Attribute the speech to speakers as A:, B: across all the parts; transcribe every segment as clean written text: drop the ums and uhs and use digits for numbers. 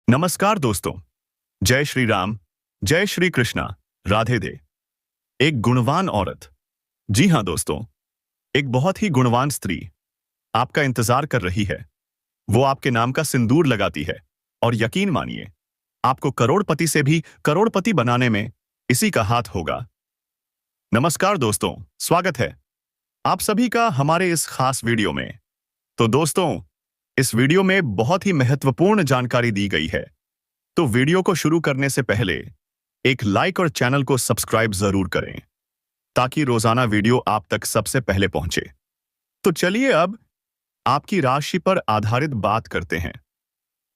A: नमस्कार दोस्तों। जय श्री राम, जय श्री कृष्णा, राधे दे। एक गुणवान औरत, जी हां दोस्तों, एक बहुत ही गुणवान स्त्री आपका इंतजार कर रही है। वो आपके नाम का सिंदूर लगाती है और यकीन मानिए, आपको करोड़पति से भी करोड़पति बनाने में इसी का हाथ होगा। नमस्कार दोस्तों, स्वागत है आप सभी का हमारे इस खास वीडियो में। तो दोस्तों, इस वीडियो में बहुत ही महत्वपूर्ण जानकारी दी गई है, तो वीडियो को शुरू करने से पहले एक लाइक और चैनल को सब्सक्राइब जरूर करें ताकि रोजाना वीडियो आप तक सबसे पहले पहुंचे। तो चलिए अब आपकी राशि पर आधारित बात करते हैं।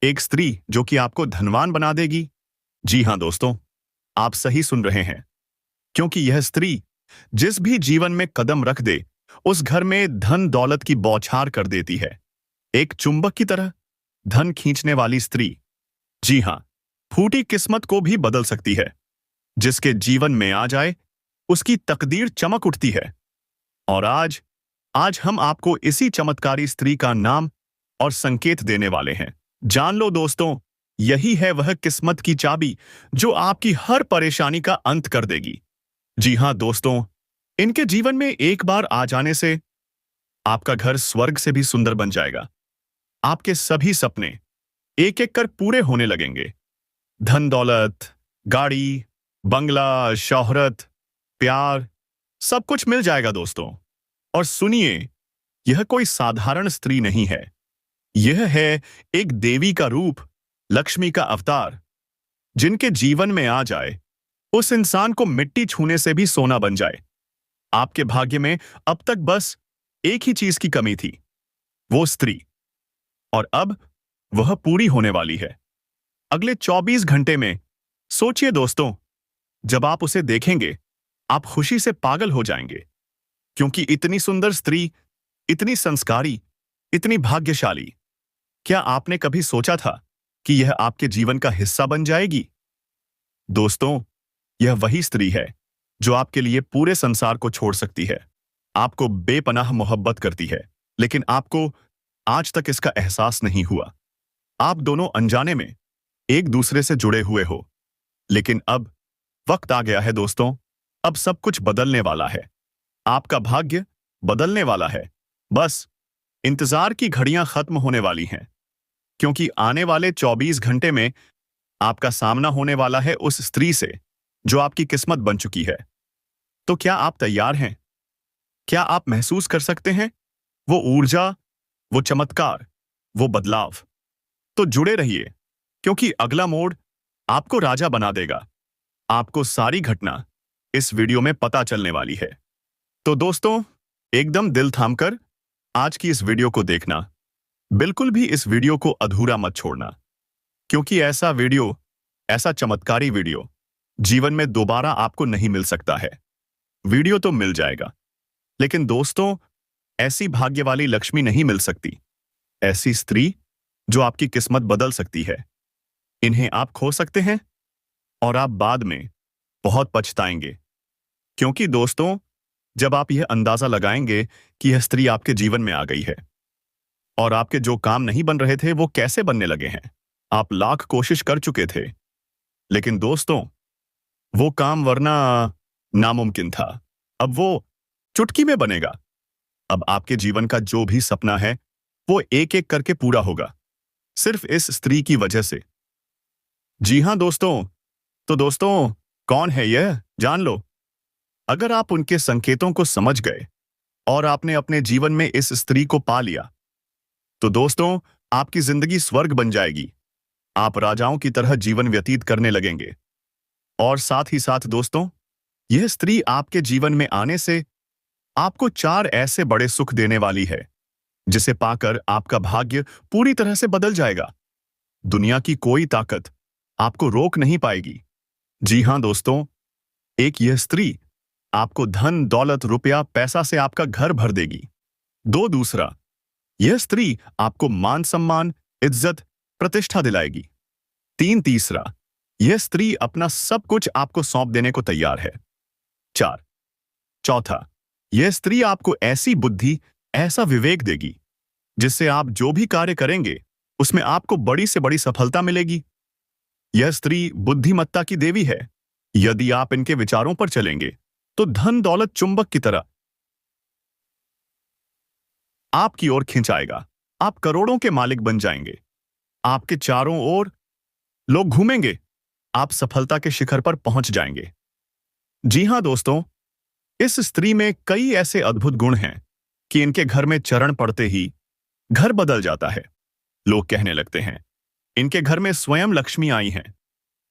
A: एक स्त्री जो कि आपको धनवान बना देगी। जी हां दोस्तों, आप सही सुन रहे हैं, क्योंकि यह स्त्री जिस भी जीवन में कदम रख दे उस घर में धन दौलत की बौछार कर देती है। एक चुंबक की तरह धन खींचने वाली स्त्री, जी हां, फूटी किस्मत को भी बदल सकती है। जिसके जीवन में आ जाए उसकी तकदीर चमक उठती है। और आज आज हम आपको इसी चमत्कारी स्त्री का नाम और संकेत देने वाले हैं। जान लो दोस्तों, यही है वह किस्मत की चाबी जो आपकी हर परेशानी का अंत कर देगी। जी हां दोस्तों, इनके जीवन में एक बार आ जाने से आपका घर स्वर्ग से भी सुंदर बन जाएगा। आपके सभी सपने एक एक कर पूरे होने लगेंगे। धन दौलत, गाड़ी, बंगला, शोहरत, प्यार, सब कुछ मिल जाएगा दोस्तों। और सुनिए, यह कोई साधारण स्त्री नहीं है। यह है एक देवी का रूप, लक्ष्मी का अवतार। जिनके जीवन में आ जाए उस इंसान को मिट्टी छूने से भी सोना बन जाए। आपके भाग्य में अब तक बस एक ही चीज की कमी थी, वो स्त्री। और अब वह पूरी होने वाली है अगले 24 घंटे में। सोचिए दोस्तों, जब आप उसे देखेंगे आप खुशी से पागल हो जाएंगे, क्योंकि इतनी सुंदर स्त्री, इतनी संस्कारी, इतनी भाग्यशाली, क्या आपने कभी सोचा था कि यह आपके जीवन का हिस्सा बन जाएगी? दोस्तों, यह वही स्त्री है जो आपके लिए पूरे संसार को छोड़ सकती है। आपको बेपनाह मोहब्बत करती है, लेकिन आपको आज तक इसका एहसास नहीं हुआ। आप दोनों अनजाने में एक दूसरे से जुड़े हुए हो, लेकिन अब वक्त आ गया है दोस्तों। अब सब कुछ बदलने वाला है। आपका भाग्य बदलने वाला है। बस इंतजार की घड़ियां खत्म होने वाली हैं, क्योंकि आने वाले 24 घंटे में आपका सामना होने वाला है उस स्त्री से जो आपकी किस्मत बन चुकी है। तो क्या आप तैयार हैं? क्या आप महसूस कर सकते हैं वो ऊर्जा, वो चमत्कार, वो बदलाव? तो जुड़े रहिए, क्योंकि अगला मोड़ आपको राजा बना देगा। आपको सारी घटना इस वीडियो में पता चलने वाली है। तो दोस्तों, एकदम दिल थामकर आज की इस वीडियो को देखना। बिल्कुल भी इस वीडियो को अधूरा मत छोड़ना, क्योंकि ऐसा वीडियो, ऐसा चमत्कारी वीडियो जीवन में दोबारा आपको नहीं मिल सकता है। वीडियो तो मिल जाएगा, लेकिन दोस्तों, ऐसी भाग्य वाली लक्ष्मी नहीं मिल सकती। ऐसी स्त्री जो आपकी किस्मत बदल सकती है। इन्हें आप खो सकते हैं और आप बाद में बहुत पछताएंगे, क्योंकि दोस्तों, जब आप यह अंदाजा लगाएंगे कि यह स्त्री आपके जीवन में आ गई है और आपके जो काम नहीं बन रहे थे वो कैसे बनने लगे हैं। आप लाख कोशिश कर चुके थे, लेकिन दोस्तों, वो काम वरना नामुमकिन था। अब वो चुटकी में बनेगा। अब आपके जीवन का जो भी सपना है वो एक एक करके पूरा होगा, सिर्फ इस स्त्री की वजह से। जी हां दोस्तों, तो दोस्तों, कौन है यह, जान लो। अगर आप उनके संकेतों को समझ गए और आपने अपने जीवन में इस स्त्री को पा लिया, तो दोस्तों, आपकी जिंदगी स्वर्ग बन जाएगी। आप राजाओं की तरह जीवन व्यतीत करने लगेंगे। और साथ ही साथ दोस्तों, यह स्त्री आपके जीवन में आने से आपको 4 ऐसे बड़े सुख देने वाली है जिसे पाकर आपका भाग्य पूरी तरह से बदल जाएगा। दुनिया की कोई ताकत आपको रोक नहीं पाएगी। जी हां दोस्तों, एक यह स्त्री आपको धन दौलत रुपया पैसा से आपका घर भर देगी। 2 दूसरा, यह स्त्री आपको मान सम्मान, इज्जत, प्रतिष्ठा दिलाएगी। 3 तीसरा, यह स्त्री अपना सब कुछ आपको सौंप देने को तैयार है। 4 चौथा, यह स्त्री आपको ऐसी बुद्धि, ऐसा विवेक देगी जिससे आप जो भी कार्य करेंगे उसमें आपको बड़ी से बड़ी सफलता मिलेगी। यह स्त्री बुद्धिमत्ता की देवी है। यदि आप इनके विचारों पर चलेंगे तो धन दौलत चुंबक की तरह आपकी ओर खिंचाएगा। आप करोड़ों के मालिक बन जाएंगे। आपके चारों ओर लोग घूमेंगे। आप सफलता के शिखर पर पहुंच जाएंगे। जी हां दोस्तों, इस स्त्री में कई ऐसे अद्भुत गुण हैं कि इनके घर में चरण पड़ते ही घर बदल जाता है। लोग कहने लगते हैं, इनके घर में स्वयं लक्ष्मी आई हैं।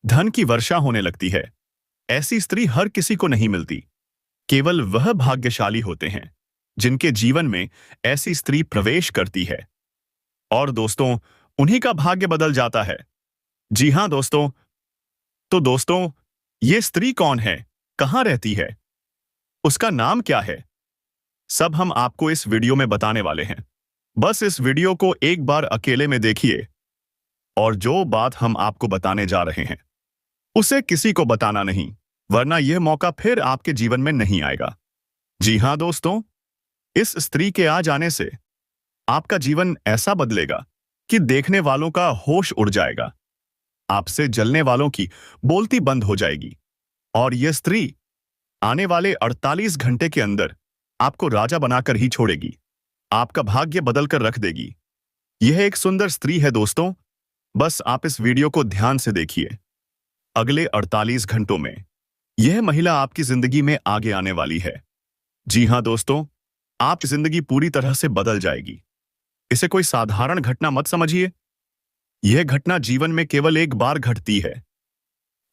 A: धन की वर्षा होने लगती है। ऐसी स्त्री हर किसी को नहीं मिलती। केवल वह भाग्यशाली होते हैं जिनके जीवन में ऐसी स्त्री प्रवेश करती है। और दोस्तों, उन्हीं का भाग्य बदल जाता है। जी हां दोस्तों। तो दोस्तों, ये स्त्री कौन है, कहां रहती है, उसका नाम क्या है, सब हम आपको इस वीडियो में बताने वाले हैं। बस इस वीडियो को एक बार अकेले में देखिए और जो बात हम आपको बताने जा रहे हैं उसे किसी को बताना नहीं, वरना यह मौका फिर आपके जीवन में नहीं आएगा। जी हां दोस्तों, इस स्त्री के आ जाने से आपका जीवन ऐसा बदलेगा कि देखने वालों का होश उड़ जाएगा। आपसे जलने वालों की बोलती बंद हो जाएगी और यह स्त्री आने वाले 48 घंटे के अंदर आपको राजा बनाकर ही छोड़ेगी। आपका भाग्य बदलकर रख देगी। यह एक सुंदर स्त्री है दोस्तों। बस आप इस वीडियो को ध्यान से देखिए। अगले 48 घंटों में यह महिला आपकी जिंदगी में आगे आने वाली है। जी हां दोस्तों, आपकी जिंदगी पूरी तरह से बदल जाएगी। इसे कोई साधारण घटना मत समझिए। यह घटना जीवन में केवल एक बार घटती है।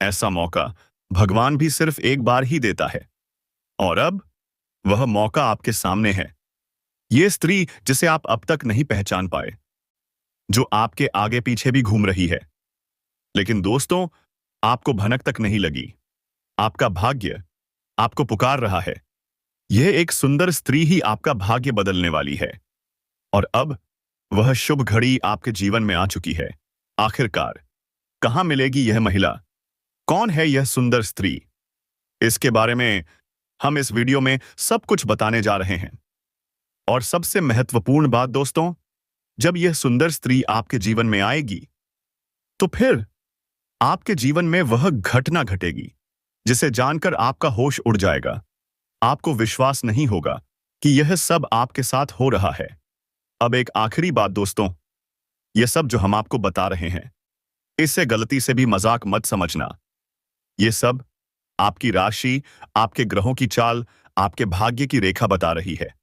A: ऐसा मौका भगवान भी सिर्फ एक बार ही देता है। और अब वह मौका आपके सामने है। यह स्त्री जिसे आप अब तक नहीं पहचान पाए, जो आपके आगे पीछे भी घूम रही है, लेकिन दोस्तों आपको भनक तक नहीं लगी। आपका भाग्य आपको पुकार रहा है। यह एक सुंदर स्त्री ही आपका भाग्य बदलने वाली है। और अब वह शुभ घड़ी आपके जीवन में आ चुकी है। आखिरकार कहां मिलेगी यह महिला? कौन है यह सुंदर स्त्री? इसके बारे में हम इस वीडियो में सब कुछ बताने जा रहे हैं। और सबसे महत्वपूर्ण बात दोस्तों, जब यह सुंदर स्त्री आपके जीवन में आएगी तो फिर आपके जीवन में वह घटना घटेगी जिसे जानकर आपका होश उड़ जाएगा। आपको विश्वास नहीं होगा कि यह सब आपके साथ हो रहा है। अब एक आखिरी बात दोस्तों, यह सब जो हम आपको बता रहे हैं, इससे गलती से भी मजाक मत समझना। यह सब आपकी राशि, आपके ग्रहों की चाल, आपके भाग्य की रेखा बता रही है।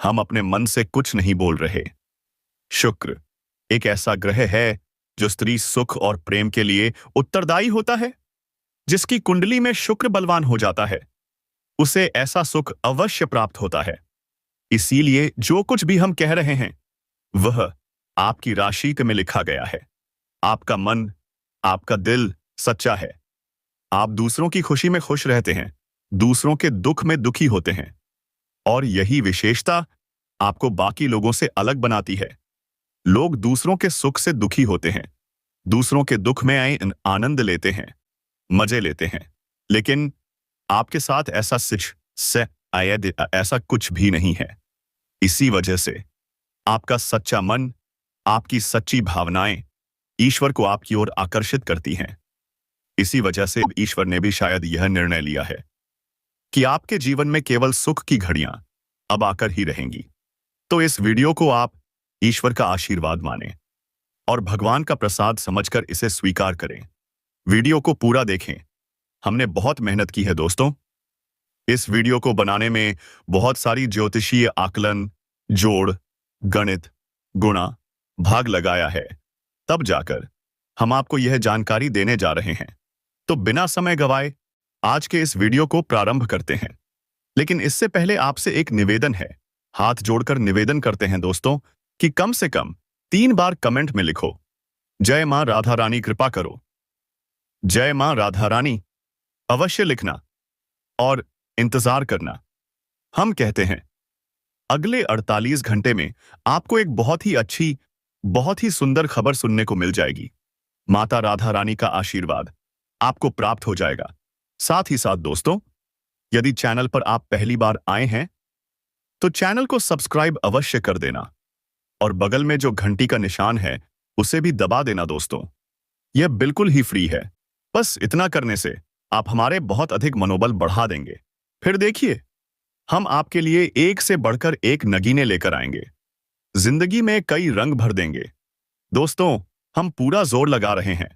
A: हम अपने मन से कुछ नहीं बोल रहे। शुक्र एक ऐसा ग्रह है जो स्त्री सुख और प्रेम के लिए उत्तरदायी होता है। जिसकी कुंडली में शुक्र बलवान हो जाता है, उसे ऐसा सुख अवश्य प्राप्त होता है। इसीलिए जो कुछ भी हम कह रहे हैं वह आपकी राशि में लिखा गया है। आपका मन, आपका दिल सच्चा है। आप दूसरों की खुशी में खुश रहते हैं, दूसरों के दुख में दुखी होते हैं। और यही विशेषता आपको बाकी लोगों से अलग बनाती है। लोग दूसरों के सुख से दुखी होते हैं, दूसरों के दुख में आए आनंद लेते हैं, मजे लेते हैं, लेकिन आपके साथ ऐसा कुछ भी नहीं है। इसी वजह से आपका सच्चा मन, आपकी सच्ची भावनाएं ईश्वर को आपकी ओर आकर्षित करती हैं। इसी वजह से ईश्वर ने भी शायद यह निर्णय लिया है कि आपके जीवन में केवल सुख की घड़ियां अब आकर ही रहेंगी। तो इस वीडियो को आप ईश्वर का आशीर्वाद मानें और भगवान का प्रसाद समझकर इसे स्वीकार करें। वीडियो को पूरा देखें। हमने बहुत मेहनत की है दोस्तों। इस वीडियो को बनाने में बहुत सारी ज्योतिषीय आकलन, जोड़, गणित, गुणा भाग लगाया है। तब जाकर हम आपको यह जानकारी देने जा रहे हैं। तो बिना समय गवाए आज के इस वीडियो को प्रारंभ करते हैं। लेकिन इससे पहले आपसे एक निवेदन है। हाथ जोड़कर निवेदन करते हैं दोस्तों कि कम से कम 3 बार कमेंट में लिखो, जय मां राधा रानी कृपा करो। जय मां राधा रानी अवश्य लिखना और इंतजार करना। हम कहते हैं अगले 48 घंटे में आपको एक बहुत ही अच्छी, बहुत ही सुंदर खबर सुनने को मिल जाएगी। माता राधा रानी का आशीर्वाद आपको प्राप्त हो जाएगा। साथ ही साथ दोस्तों, यदि चैनल पर आप पहली बार आए हैं तो चैनल को सब्सक्राइब अवश्य कर देना और बगल में जो घंटी का निशान है उसे भी दबा देना दोस्तों। यह बिल्कुल ही फ्री है। बस इतना करने से आप हमारे बहुत अधिक मनोबल बढ़ा देंगे। फिर देखिए, हम आपके लिए एक से बढ़कर एक नगीने लेकर आएंगे। जिंदगी में कई रंग भर देंगे। दोस्तों, हम पूरा जोर लगा रहे हैं।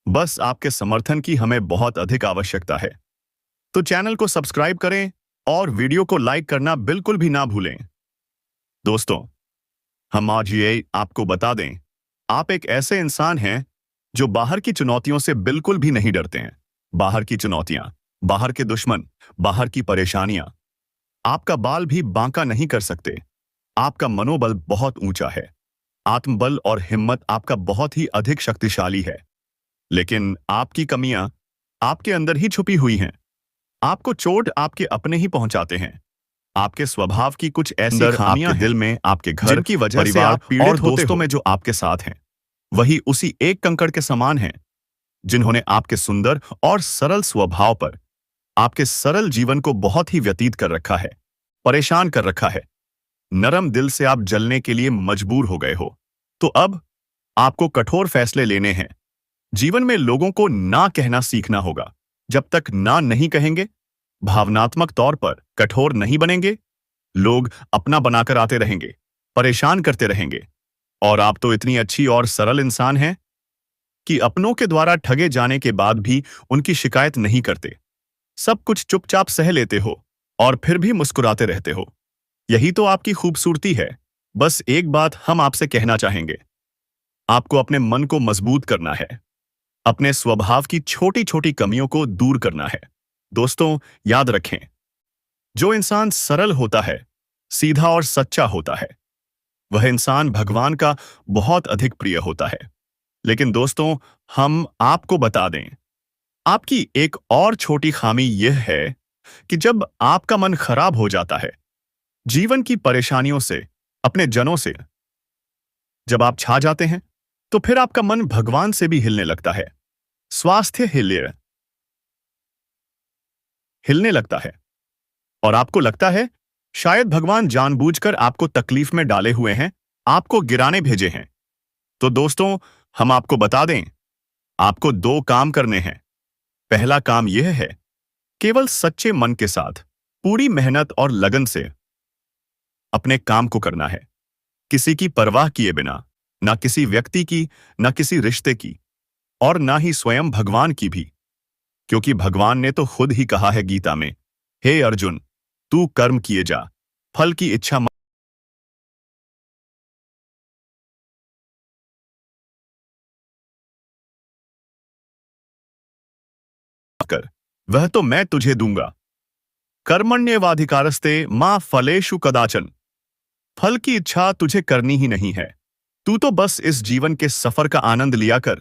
A: बस आपके समर्थन की हमें बहुत अधिक आवश्यकता है। तो चैनल को सब्सक्राइब करें और वीडियो को लाइक करना बिल्कुल भी ना भूलें। दोस्तों, हम आज ये आपको बता दें, आप एक ऐसे इंसान हैं जो बाहर की चुनौतियों से बिल्कुल भी नहीं डरते हैं। बाहर की चुनौतियां, बाहर के दुश्मन, बाहर की परेशानियां आपका बाल भी बांका नहीं कर सकते। आपका मनोबल बहुत ऊंचा है। आत्मबल और हिम्मत आपका बहुत ही अधिक शक्तिशाली है। लेकिन आपकी कमियां आपके अंदर ही छुपी हुई हैं। आपको चोट आपके अपने ही पहुंचाते हैं। आपके स्वभाव की कुछ ऐसी खामियां दिल में, आपके घर, जिनकी वजह से आप पीड़ित और दोस्तों में जो आपके साथ हैं, वही उसी एक कंकड़ के समान हैं, जिन्होंने आपके सुंदर और सरल स्वभाव पर आपके सरल जीवन को बहुत ही व्यतीत कर रखा है, परेशान कर रखा है। नरम दिल से आप जलने के लिए मजबूर हो गए हो। तो अब आपको कठोर फैसले लेने हैं। जीवन में लोगों को ना कहना सीखना होगा। जब तक ना नहीं कहेंगे, भावनात्मक तौर पर कठोर नहीं बनेंगे, लोग अपना बनाकर आते रहेंगे, परेशान करते रहेंगे। और आप तो इतनी अच्छी और सरल इंसान हैं कि अपनों के द्वारा ठगे जाने के बाद भी उनकी शिकायत नहीं करते। सब कुछ चुपचाप सह लेते हो और फिर भी मुस्कुराते रहते हो। यही तो आपकी खूबसूरती है। बस एक बात हम आपसे कहना चाहेंगे, आपको अपने मन को मजबूत करना है। अपने स्वभाव की छोटी छोटी कमियों को दूर करना है। दोस्तों, याद रखें, जो इंसान सरल होता है, सीधा और सच्चा होता है, वह इंसान भगवान का बहुत अधिक प्रिय होता है। लेकिन दोस्तों, हम आपको बता दें, आपकी एक और छोटी खामी यह है कि जब आपका मन खराब हो जाता है, जीवन की परेशानियों से, अपने जनों से जब आप छा जाते हैं, तो फिर आपका मन भगवान से भी हिलने लगता है। स्वास्थ्य हिलने लगता है और आपको लगता है शायद भगवान जानबूझकर आपको तकलीफ में डाले हुए हैं, आपको गिराने भेजे हैं। तो दोस्तों, हम आपको बता दें, आपको दो काम करने हैं। पहला काम यह है, केवल सच्चे मन के साथ, पूरी मेहनत और लगन से अपने काम को करना है। किसी की परवाह किए बिना, ना किसी व्यक्ति की, ना किसी रिश्ते की, और ना ही स्वयं भगवान की भी। क्योंकि भगवान ने तो खुद ही कहा है गीता में, हे अर्जुन, तू कर्म किए जा, फल की इच्छा मत कर, वह तो मैं तुझे दूंगा। कर्मण्येवाधिकारस्ते मा फलेषु कदाचन। फल की इच्छा तुझे करनी ही नहीं है। तू तो बस इस जीवन के सफर का आनंद लिया कर।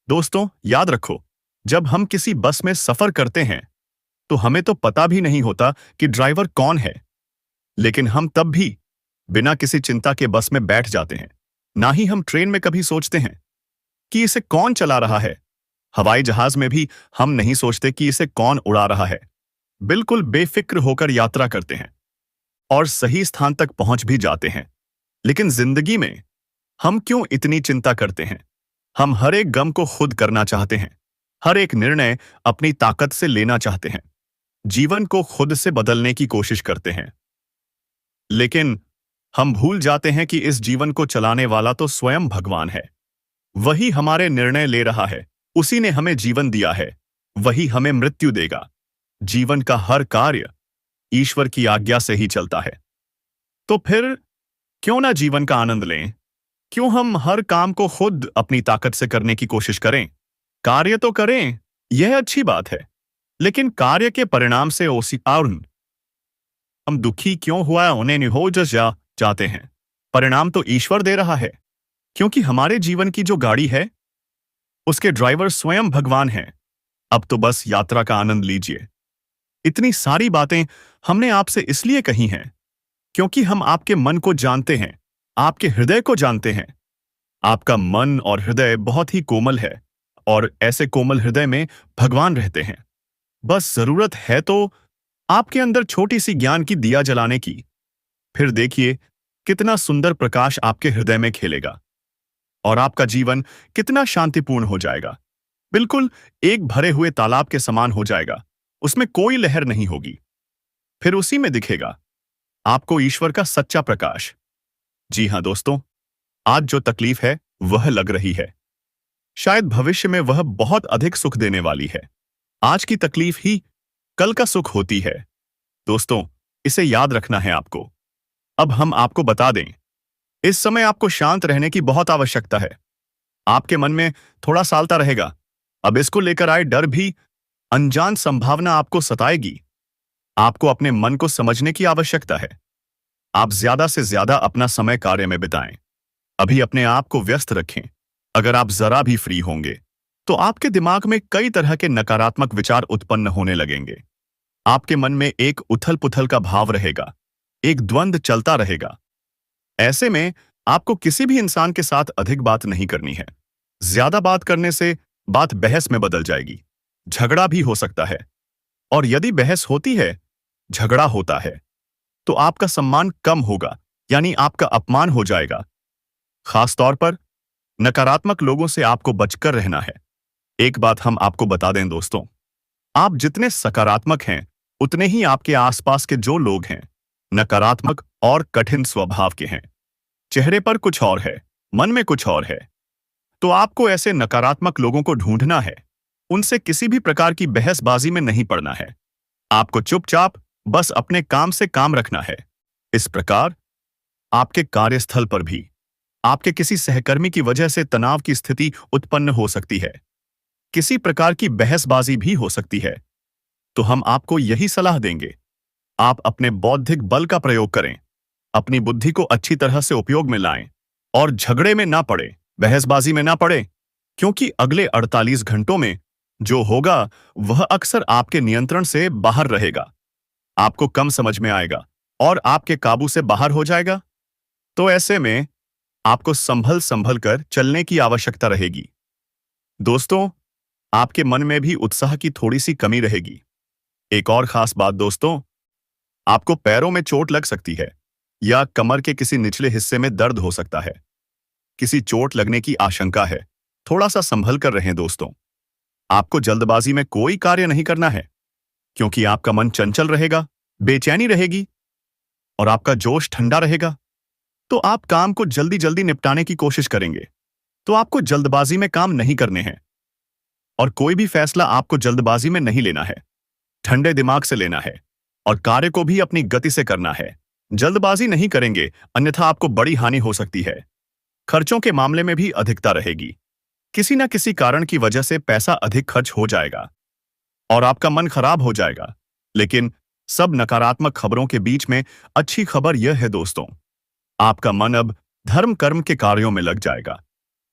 A: दोस्तों, याद रखो, जब हम किसी बस में सफर करते हैं, तो हमें तो पता भी नहीं होता कि ड्राइवर कौन है। लेकिन हम तब भी बिना किसी चिंता के बस में बैठ जाते हैं। ना ही हम ट्रेन में कभी सोचते हैं कि इसे कौन चला रहा है। हवाई जहाज में भी हम नहीं सोचते कि इसे कौन उड़ा रहा है। बिल्कुल बेफिक्र होकर यात्रा करते हैं और सही स्थान तक पहुंच भी जाते हैं। लेकिन जिंदगी में हम क्यों इतनी चिंता करते हैं? हम हर एक गम को खुद करना चाहते हैं, हर एक निर्णय अपनी ताकत से लेना चाहते हैं, जीवन को खुद से बदलने की कोशिश करते हैं। लेकिन हम भूल जाते हैं कि इस जीवन को चलाने वाला तो स्वयं भगवान है। वही हमारे निर्णय ले रहा है, उसी ने हमें जीवन दिया है, वही हमें मृत्यु देगा। जीवन का हर कार्य ईश्वर की आज्ञा से ही चलता है। तो फिर क्यों ना जीवन का आनंद लें? क्यों हम हर काम को खुद अपनी ताकत से करने की कोशिश करें? कार्य तो करें, यह अच्छी बात है, लेकिन कार्य के परिणाम से हम दुखी क्यों हुआ उन्हें निहो जाते हैं? परिणाम तो ईश्वर दे रहा है, क्योंकि हमारे जीवन की जो गाड़ी है, उसके ड्राइवर स्वयं भगवान हैं। अब तो बस यात्रा का आनंद लीजिए। इतनी सारी बातें हमने आपसे इसलिए कही हैं क्योंकि हम आपके मन को जानते हैं, आपके हृदय को जानते हैं। आपका मन और हृदय बहुत ही कोमल है और ऐसे कोमल हृदय में भगवान रहते हैं। बस जरूरत है तो आपके अंदर छोटी सी ज्ञान की दिया जलाने की। फिर देखिए कितना सुंदर प्रकाश आपके हृदय में खेलेगा। और आपका जीवन कितना शांतिपूर्ण हो जाएगा। बिल्कुल एक भरे हुए तालाब के समान हो जाएगा। उसमें कोई लहर नहीं होगी। फिर उसी में दिखेगा आपको ईश्वर का सच्चा प्रकाश। जी हाँ दोस्तों, आज जो तकलीफ है वह लग रही है, शायद भविष्य में वह बहुत अधिक सुख देने वाली है। आज की तकलीफ ही कल का सुख होती है। दोस्तों, इसे याद रखना है आपको। अब हम आपको बता दें, इस समय आपको शांत रहने की बहुत आवश्यकता है। आपके मन में थोड़ा सालता रहेगा। अब इसको लेकर आए डर भी, अनजान संभावना आपको सताएगी। आपको अपने मन को समझने की आवश्यकता है। आप ज्यादा से ज्यादा अपना समय कार्य में बिताएं। अभी अपने आप को व्यस्त रखें। अगर आप जरा भी फ्री होंगे तो आपके दिमाग में कई तरह के नकारात्मक विचार उत्पन्न होने लगेंगे। आपके मन में एक उथल पुथल का भाव रहेगा, एक द्वंद्व चलता रहेगा। ऐसे में आपको किसी भी इंसान के साथ अधिक बात नहीं करनी है। ज्यादा बात करने से बात बहस में बदल जाएगी, झगड़ा भी हो सकता है। और यदि बहस होती है, झगड़ा होता है, तो आपका सम्मान कम होगा, यानी आपका अपमान हो जाएगा। खासतौर पर नकारात्मक लोगों से आपको बचकर रहना है। एक बात हम आपको बता दें दोस्तों, आप जितने सकारात्मक हैं, उतने ही आपके आसपास के जो लोग हैं, नकारात्मक और कठिन स्वभाव के हैं। चेहरे पर कुछ और है, मन में कुछ और है। तो आपको ऐसे नकारात्मक लोगों को ढूंढना है। उनसे किसी भी प्रकार की बहसबाजी में नहीं पड़ना है। आपको चुपचाप बस अपने काम से काम रखना है। इस प्रकार आपके कार्यस्थल पर भी आपके किसी सहकर्मी की वजह से तनाव की स्थिति उत्पन्न हो सकती है। किसी प्रकार की बहसबाजी भी हो सकती है। तो हम आपको यही सलाह देंगे, आप अपने बौद्धिक बल का प्रयोग करें, अपनी बुद्धि को अच्छी तरह से उपयोग में लाएं और झगड़े में ना पड़े, बहसबाजी में ना पड़े, क्योंकि अगले 48 घंटों में जो होगा वह अक्सर आपके नियंत्रण से बाहर रहेगा। आपको कम समझ में आएगा और आपके काबू से बाहर हो जाएगा। तो ऐसे में आपको संभल संभल कर चलने की आवश्यकता रहेगी। दोस्तों, आपके मन में भी उत्साह की थोड़ी सी कमी रहेगी। एक और खास बात दोस्तों, आपको पैरों में चोट लग सकती है या कमर के किसी निचले हिस्से में दर्द हो सकता है। किसी चोट लगने की आशंका है। थोड़ा सा संभल कर रहें दोस्तों। आपको जल्दबाजी में कोई कार्य नहीं करना है, क्योंकि आपका मन चंचल रहेगा, बेचैनी रहेगी और आपका जोश ठंडा रहेगा। तो आप काम को जल्दी जल्दी निपटाने की कोशिश करेंगे। तो आपको जल्दबाजी में काम नहीं करने हैं और कोई भी फैसला आपको जल्दबाजी में नहीं लेना है। ठंडे दिमाग से लेना है और कार्य को भी अपनी गति से करना है। जल्दबाजी नहीं करेंगे, अन्यथा आपको बड़ी हानि हो सकती है। खर्चों के मामले में भी अधिकता रहेगी। किसी न किसी कारण की वजह से पैसा अधिक खर्च हो जाएगा और आपका मन खराब हो जाएगा। लेकिन सब नकारात्मक खबरों के बीच में अच्छी खबर यह है दोस्तों, आपका मन अब धर्म कर्म के कार्यों में लग जाएगा।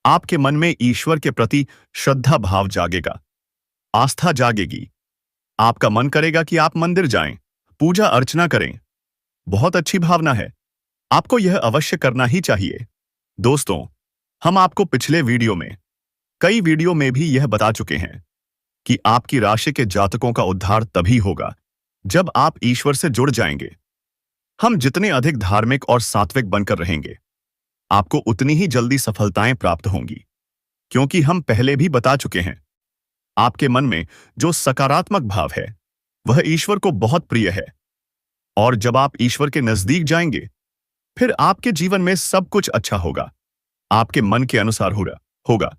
A: आपके मन में ईश्वर के प्रति श्रद्धा भाव जागेगा, आस्था जागेगी। आपका मन करेगा कि आप मंदिर जाएं, पूजा अर्चना करें। बहुत अच्छी भावना है, आपको यह अवश्य करना ही चाहिए। दोस्तों, हम आपको पिछले कई वीडियो में भी यह बता चुके हैं कि आपकी राशि के जातकों का उद्धार तभी होगा जब आप ईश्वर से जुड़ जाएंगे। हम जितने अधिक धार्मिक और सात्विक बनकर रहेंगे, आपको उतनी ही जल्दी सफलताएं प्राप्त होंगी, क्योंकि हम पहले भी बता चुके हैं, आपके मन में जो सकारात्मक भाव है वह ईश्वर को बहुत प्रिय है। और जब आप ईश्वर के नजदीक जाएंगे, फिर आपके जीवन में सब कुछ अच्छा होगा, आपके मन के अनुसार होगा।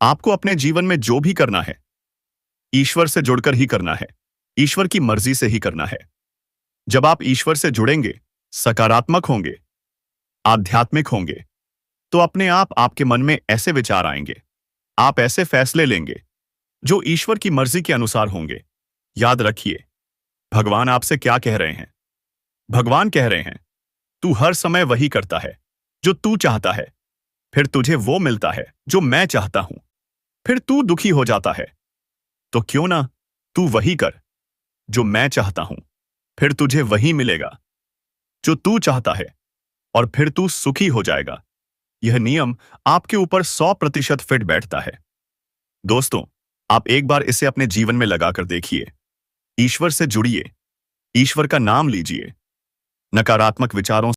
A: आपको अपने जीवन में जो भी करना है, ईश्वर से जुड़कर ही करना है, ईश्वर की मर्जी से ही करना है। जब आप ईश्वर से जुड़ेंगे, सकारात्मक होंगे, आध्यात्मिक होंगे, तो अपने आप आपके मन में ऐसे विचार आएंगे, आप ऐसे फैसले लेंगे जो ईश्वर की मर्जी के अनुसार होंगे। याद रखिए, भगवान आपसे क्या कह रहे हैं? भगवान कह रहे हैं, तू हर समय वही करता है जो तू चाहता है, फिर तुझे वो मिलता है जो मैं चाहता हूं। फिर तू दुखी हो जाता है, तो क्यों ना तू वही कर जो मैं चाहता हूं, फिर तुझे वही मिलेगा जो तू चाहता है और फिर तू सुखी हो जाएगा। यह नियम आपके ऊपर 100% फिट बैठता है। दोस्तों, आप एक बार इसे अपने जीवन में लगाकर देखिए। ईश्वर से जुड़िए, ईश्वर का नाम लीजिए, नकारात्मक विचारों